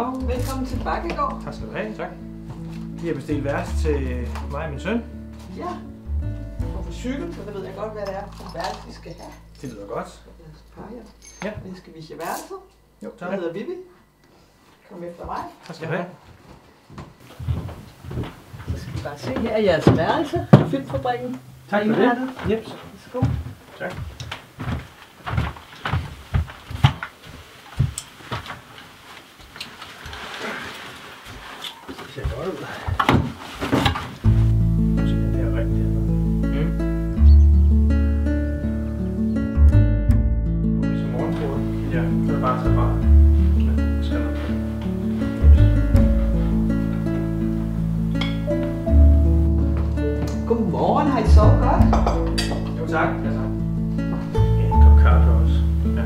Dag. Velkommen til Bakkegård. Tak skal du have. Tak. Vi har bestilt værelse til mig og min søn. Ja. Og for cykel, så der ved jeg godt, hvad det er for værelse, vi skal have. Det lyder godt. Ja. Vi skal vise jer værelser. Jo, tak. Jeg hedder Vivi. Kom efter mig. Tak skal du have. Så skal I bare se, her er jeres værelse. Filmfabrikken. Tak for det. Yep. Værsgo. Tak. Det ser godt ud. Måske den der rigtig. Okay, så morgenbord. Ja, så er det bare at tage fra. Godmorgen, har I sovet godt? Jo tak. Ja, tak. En kop kaffe også. Ja.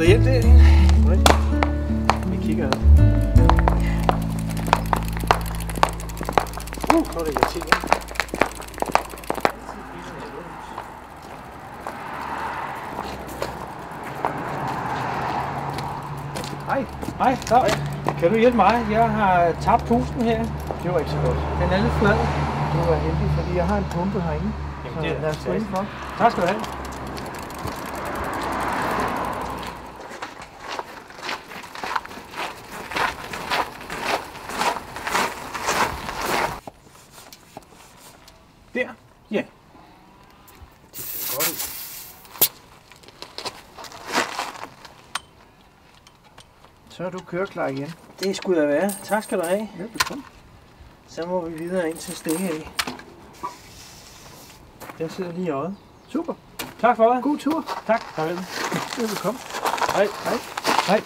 Hjælp det. Vi kigger ad. Så er det jeg tænker. Hej. Hej. Hej. Kan du hjælpe mig? Jeg har tabt pusten her. Det var ikke så godt. Den er lidt flad. Du er heldig, fordi jeg har en pumpe herinde. Jamen, det er lad os gå indenfor. Tak skal du have. Der. Ja. Det ser godt ud. Så er du køreklar igen. Det skulle da være. Tak skal du have. Velbekomme. Så må vi videre ind til Stege. Den sidder lige i øjet. Super. Tak for det. God tur. Tak. Farvel. Velbekomme. Hej. Hej. Hej.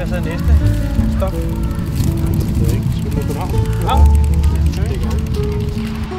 er så næste stop? Det er ikke. Skal du med København? Ja. Det er godt.